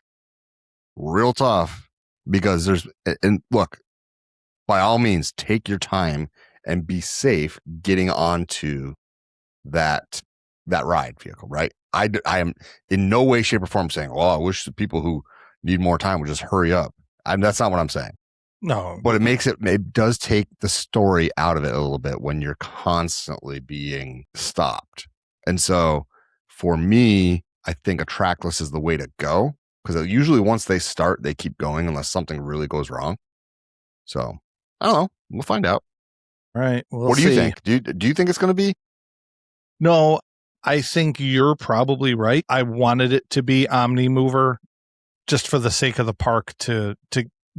Speaker 2: real tough because and look, by all means, take your time and be safe getting onto that ride vehicle, right? I am in no way, shape, or form saying, "Well, I wish the people who need more time would just hurry up." That's not what I'm saying.
Speaker 1: No,
Speaker 2: but it does take the story out of it a little bit when you're constantly being stopped. And so for me, I think a trackless is the way to go, because usually once they start, they keep going unless something really goes wrong. So I don't know. We'll find out.
Speaker 1: Right.
Speaker 2: What do you think? Do you think it's going to be?
Speaker 1: No, I think you're probably right. I wanted it to be Omni Mover just for the sake of the park to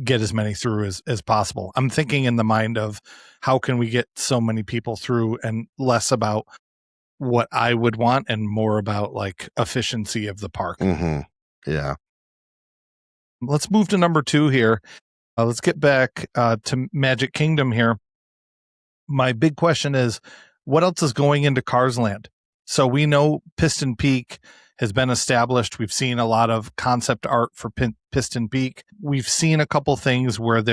Speaker 1: get as many through as possible. I'm thinking in the mind of how can we get so many people through, and less about what I would want and more about like efficiency of the park.
Speaker 2: Mm-hmm. Yeah.
Speaker 1: Let's move to number 2 here. Let's get back to Magic Kingdom here. My big question is, what else is going into Cars Land? So we know Piston Peak has been established. We've seen a lot of concept art for Piston Peak. We've seen a couple things where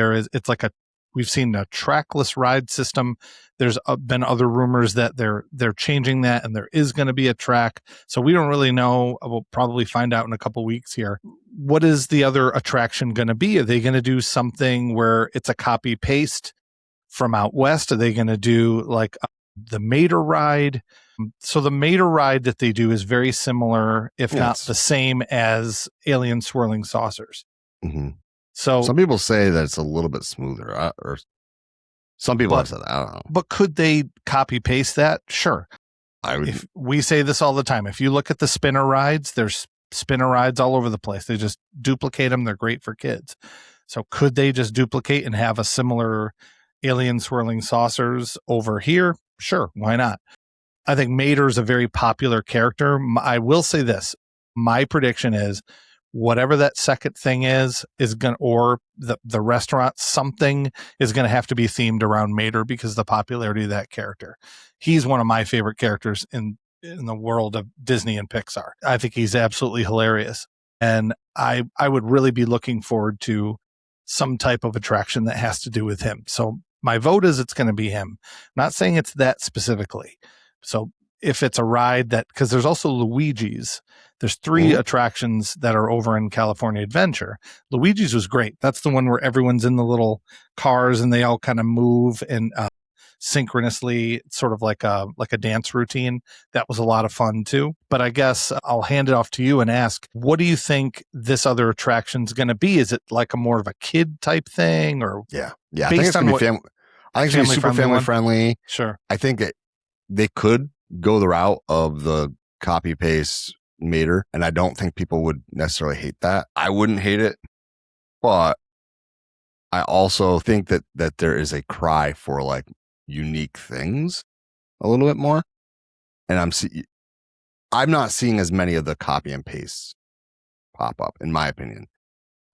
Speaker 1: we've seen a trackless ride system. There's been other rumors that they're changing that, and there is going to be a track. So we don't really know. We'll probably find out in a couple weeks here. What is the other attraction going to be? Are they going to do something where it's a copy paste from out west? Are they going to do like the Mater ride? So the Mater ride that they do is very similar, if not the same, as Alien Swirling Saucers.
Speaker 2: Mm-hmm.
Speaker 1: So
Speaker 2: some people say that it's a little bit smoother, or some people have said that. I don't know.
Speaker 1: But could they copy paste that? Sure.
Speaker 2: If
Speaker 1: we say this all the time. If you look at the spinner rides, there's spinner rides all over the place. They just duplicate them. They're great for kids. So could they just duplicate and have a similar Alien Swirling Saucers over here? Sure. Why not? I think Mater is a very popular character. I will say this. My prediction is whatever that second thing is going to, or the restaurant, something is going to have to be themed around Mater because of the popularity of that character. He's one of my favorite characters in the world of Disney and Pixar. I think he's absolutely hilarious. And I would really be looking forward to some type of attraction that has to do with him. So my vote is it's going to be him. I'm not saying it's that specifically. So if it's a ride because there's also Luigi's, there's 3 attractions that are over in California Adventure. Luigi's was great. That's the one where everyone's in the little cars and they all kind of move and synchronously, sort of like a dance routine. That was a lot of fun too. But I guess I'll hand it off to you and ask, what do you think this other attraction's going to be? Is it like a more of a kid type thing, or
Speaker 2: yeah? I think it's going to be family. I think it's going to be super family friendly.
Speaker 1: Sure.
Speaker 2: I think they could go the route of the copy paste Mater, and I don't think people would necessarily hate that. I wouldn't hate it, but I also think that there is a cry for like unique things a little bit more, and I'm not seeing as many of the copy and paste pop up, in my opinion.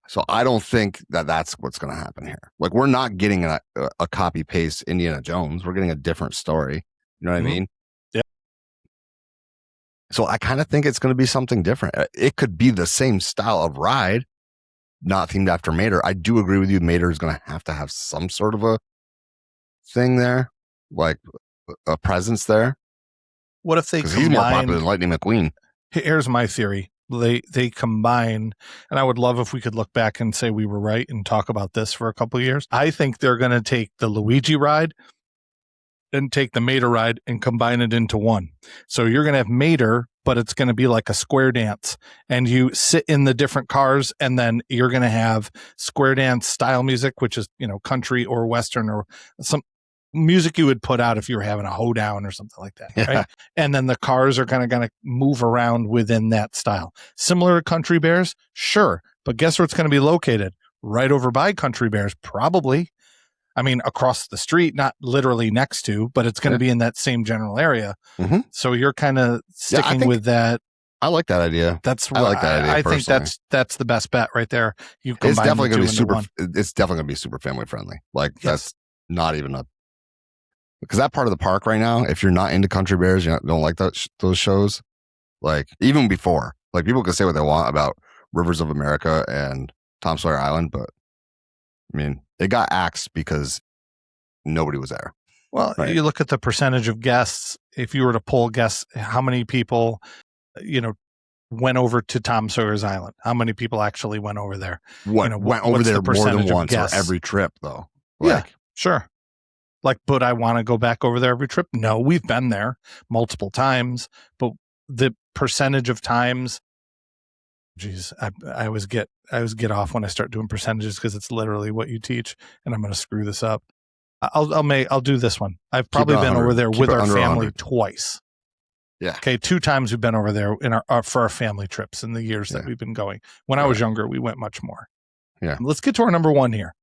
Speaker 2: So I don't think that's what's going to happen here. Like, we're not getting a copy paste Indiana Jones. We're getting a different story. You know what I mean?
Speaker 1: Yeah.
Speaker 2: So I kind of think it's going to be something different. It could be the same style of ride, not themed after Mater. I do agree with you. Mater is going to have some sort of a thing there, like a presence there.
Speaker 1: What if they combine?
Speaker 2: He's more popular than Lightning McQueen.
Speaker 1: Here's my theory. They combine, and I would love if we could look back and say we were right and talk about this for a couple of years. I think they're going to take the Luigi ride and take the Mater ride and combine it into one. So you're going to have Mater, but it's going to be like a square dance, and you sit in the different cars, and then you're going to have square dance style music, which is, country or Western or some music you would put out if you were having a hoedown or something like that.
Speaker 2: Yeah.
Speaker 1: Right? And then the cars are going to move around within that style. Similar to Country Bears? Sure. But guess where it's going to be located? Right over by Country Bears, probably. I mean, across the street, not literally next to, but it's going to be in that same general area. Mm-hmm. So you're kind of sticking with that.
Speaker 2: I like that idea.
Speaker 1: I like that idea. I think that's the best bet right there. It's definitely going to be
Speaker 2: super. It's definitely going to be super family friendly. Like, that's not even because that part of the park right now, if you're not into Country Bears, you don't like those shows. Like, even before, like, people can say what they want about Rivers of America and Tom Sawyer Island, but I mean, it got axed because nobody was there.
Speaker 1: Well, You look at the percentage of guests. If you were to poll guests, how many people went over to Tom Sawyer's Island? How many people actually went over there?
Speaker 2: Went over there more than once or
Speaker 1: guests?
Speaker 2: every trip, though?
Speaker 1: Yeah, sure. But I want to go back over there every trip? No, we've been there multiple times, but the percentage of times, geez, I always get off when I start doing percentages because it's literally what you teach, and I'm going to screw this up. I'll do this one. I've probably been over there with our family twice.
Speaker 2: Yeah.
Speaker 1: Okay. 2 times we've been over there for our family trips in the years that we've been going. When I was younger, we went much more.
Speaker 2: Yeah.
Speaker 1: Let's get to our number 1 here.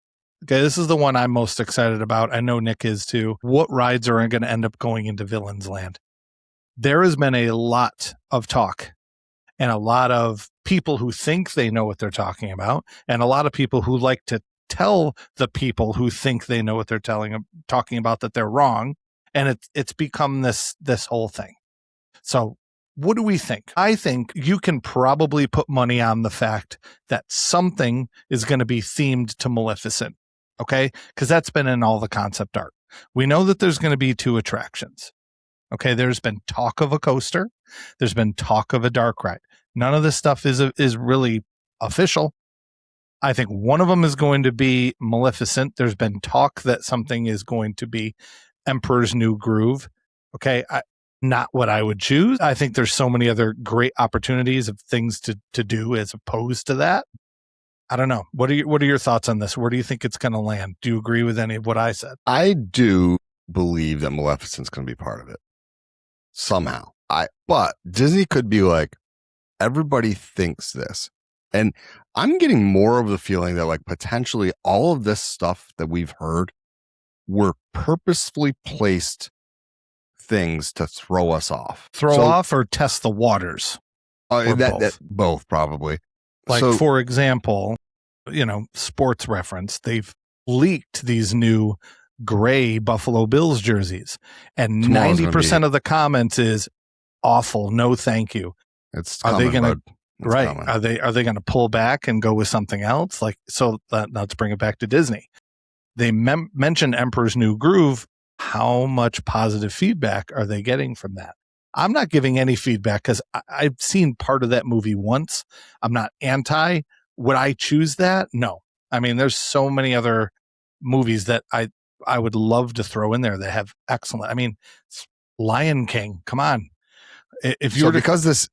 Speaker 1: Okay. This is the one I'm most excited about. I know Nick is too. What rides are going to end up going into Villains Land? There has been a lot of talk and a lot of people who think they know what they're talking about, and a lot of people who like to tell the people who think they know what they're talking about that they're wrong. And it's become this whole thing. So what do we think? I think you can probably put money on the fact that something is going to be themed to Maleficent. Okay. Because that's been in all the concept art. We know that there's going to be 2 attractions. Okay. There's been talk of a coaster. There's been talk of a dark ride. None of this stuff is really official. I think one of them is going to be Maleficent. There's been talk that something is going to be Emperor's New Groove. Okay. Not what I would choose. I think there's so many other great opportunities of things to do as opposed to that. I don't know. What are your thoughts on this? Where do you think it's going to land? Do you agree with any of what I said?
Speaker 2: I do believe that Maleficent's going to be part of it somehow. But Disney could be like, everybody thinks this. And I'm getting more of the feeling that potentially all of this stuff that we've heard were purposefully placed things to throw us off.
Speaker 1: Off or test the waters?
Speaker 2: Both probably.
Speaker 1: For example, sports reference, they've leaked these new gray Buffalo Bills jerseys, and 90% of the comments is awful. No, thank you.
Speaker 2: Are they going to
Speaker 1: coming. Are they going to pull back and go with something else? Let's bring it back to Disney. They mentioned Emperor's New Groove. How much positive feedback are they getting from that? I'm not giving any feedback because I've seen part of that movie once. I'm not anti. Would I choose that? No. I mean, there's so many other movies that I would love to throw in there that have excellent. I mean, Lion King. Come on. If you
Speaker 2: because this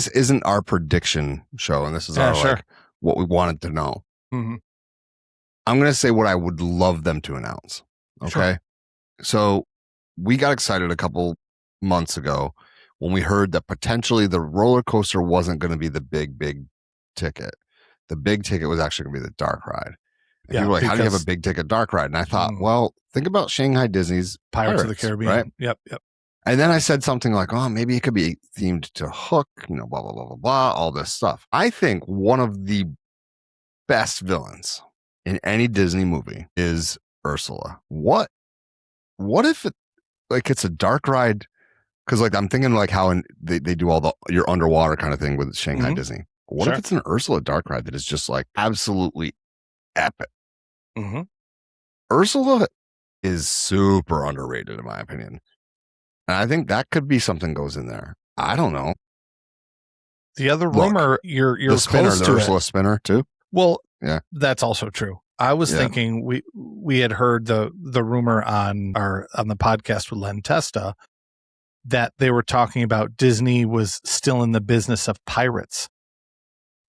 Speaker 2: isn't our prediction show, and this is what we wanted to know.
Speaker 1: Mm-hmm.
Speaker 2: I'm going to say what I would love them to announce. Okay. Sure. So we got excited a couple months ago when we heard that potentially the roller coaster wasn't going to be the big ticket. The big ticket was actually going to be the dark ride. And people were like, how do you have a big ticket dark ride? And I thought, well, think about Shanghai Disney's
Speaker 1: Pirates of the Caribbean.
Speaker 2: Right?
Speaker 1: Yep.
Speaker 2: And then I said something like, oh, maybe it could be themed to Hook, blah, blah, blah, blah, blah, all this stuff. I think one of the best villains in any Disney movie is Ursula. What if it's a dark ride? Because I'm thinking how they do all your underwater kind of thing with Shanghai Disney. What if it's an Ursula dark ride that is just absolutely epic?
Speaker 1: Mm-hmm.
Speaker 2: Ursula is super underrated in my opinion. And I think that could be something goes in there. I don't know.
Speaker 1: The other rumor, you're
Speaker 2: the spinner,
Speaker 1: close
Speaker 2: the
Speaker 1: to
Speaker 2: Ursula
Speaker 1: it.
Speaker 2: Spinner too.
Speaker 1: Well,
Speaker 2: yeah,
Speaker 1: that's also true. I was thinking we had heard the rumor on the podcast with Len Testa that they were talking about Disney was still in the business of pirates.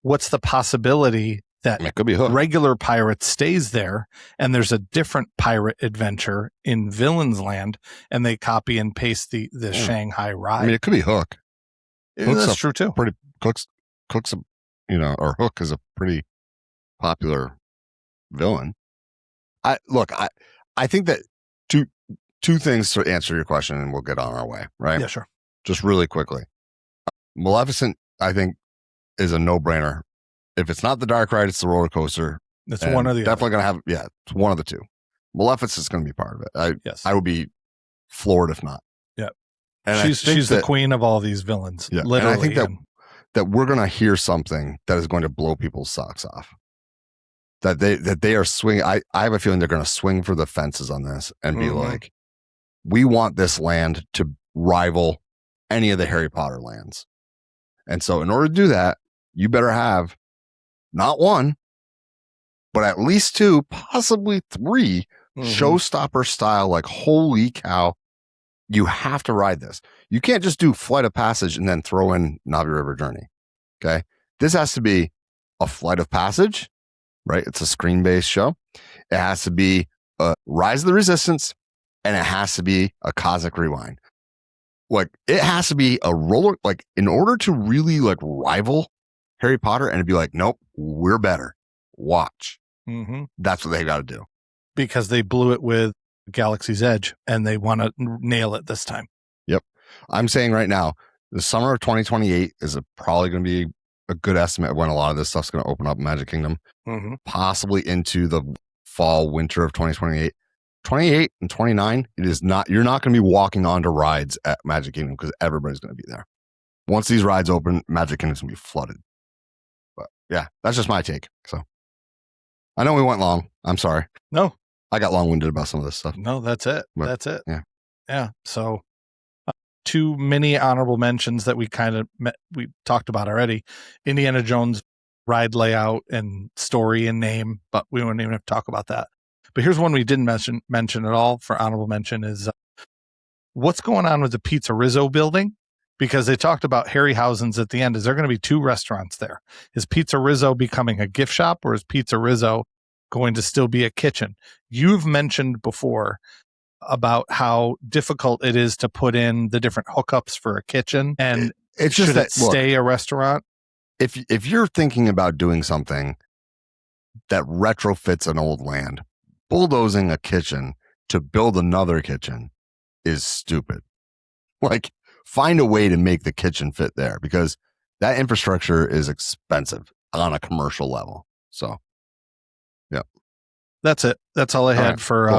Speaker 1: What's the possibility that
Speaker 2: it could be Hook.
Speaker 1: Regular Pirates stays there and there's a different pirate adventure in Villains Land and they copy and paste the Shanghai ride?
Speaker 2: I mean, it could be Hook.
Speaker 1: That's true too.
Speaker 2: Hook's or Hook is a pretty popular villain. I think that two things to answer your question and we'll get on our way, right?
Speaker 1: Yeah, sure.
Speaker 2: Just really quickly. Maleficent, I think, is a no-brainer. If it's not the dark ride, it's the roller coaster.
Speaker 1: It's one or the
Speaker 2: definitely
Speaker 1: other.
Speaker 2: Going to have, it's one of the two. Maleficent's going to be part of it.
Speaker 1: Yes.
Speaker 2: I would be floored if not.
Speaker 1: Yeah.
Speaker 2: And
Speaker 1: she's the queen of all these villains.
Speaker 2: Yeah.
Speaker 1: Literally.
Speaker 2: And I think that we're going to hear something that is going to blow people's socks off. That they are swinging. I have a feeling they're going to swing for the fences on this and be like, we want this land to rival any of the Harry Potter lands. And so in order to do that, you better have not one, but at least two, possibly three showstopper style, like, holy cow, you have to ride this. You can't just do Flight of Passage and then throw in Navi River Journey. Okay. This has to be a Flight of Passage, right? It's a screen-based show. It has to be a Rise of the Resistance, and it has to be a Cosmic Rewind. Like, it has to be a roller, like, in order to really, like, rival Harry Potter and to be like, nope, we're better. Watch. That's what they got to do.
Speaker 1: Because they blew it with Galaxy's Edge and they want to nail it this time.
Speaker 2: Yep. I'm saying right now, the summer of 2028 is probably going to be a good estimate of when a lot of this stuff's going to open up in Magic Kingdom. Possibly into the fall, winter of 2028. 28 and 29, it is not, you're not going to be walking onto rides at Magic Kingdom because everybody's going to be there. Once these rides open, Magic Kingdom's going to be flooded. But yeah, that's just my take. So I know we went long. I'm sorry.
Speaker 1: No.
Speaker 2: I got long-winded about some of this stuff.
Speaker 1: No, that's it.
Speaker 2: But,
Speaker 1: that's it.
Speaker 2: Yeah.
Speaker 1: Yeah. So two mini honorable mentions that we talked about already. Indiana Jones ride layout and story and name, but we won't even have to talk about that. But here's one we didn't mention at all for honorable mention is what's going on with the Pizza Rizzo building? Because they talked about Harryhausen's at the end. Is there going to be two restaurants there? Is Pizza Rizzo becoming a gift shop, or is Pizza Rizzo going to still be a kitchen? You've mentioned before about how difficult it is to put in the different hookups for a kitchen, and
Speaker 2: it's just that
Speaker 1: stay a restaurant.
Speaker 2: If you're thinking about doing something that retrofits an old land, bulldozing a kitchen to build another kitchen is stupid. Like, find a way to make the kitchen fit there, because that infrastructure is expensive on a commercial level. So, yeah.
Speaker 1: That's it. That's all I had for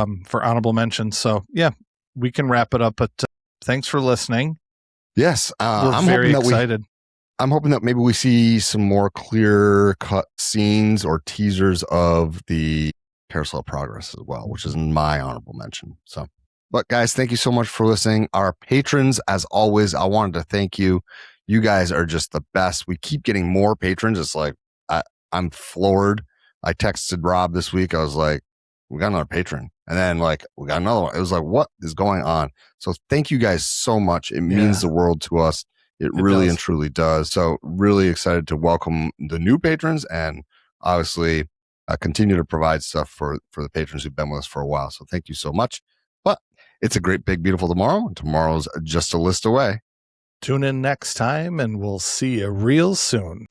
Speaker 1: honorable mentions. So, yeah, we can wrap it up. But thanks for listening.
Speaker 2: Yes.
Speaker 1: I'm very excited.
Speaker 2: I'm hoping that maybe we see some more clear-cut scenes or teasers of the Carousel of Progress as well, which is my honorable mention. So, but guys, thank you so much for listening. Our patrons, as always, I wanted to thank you. You guys are just the best. We keep getting more patrons. It's like, I'm floored. I texted Rob this week. I was like, we got another patron. And then, like, we got another one. It was like, what is going on? So thank you guys so much. It means the world to us. It really and truly does. So really excited to welcome the new patrons, and obviously continue to provide stuff for the patrons who've been with us for a while. So thank you so much. But it's a great, big, beautiful tomorrow. And tomorrow's just a list away.
Speaker 1: Tune in next time, and we'll see you real soon.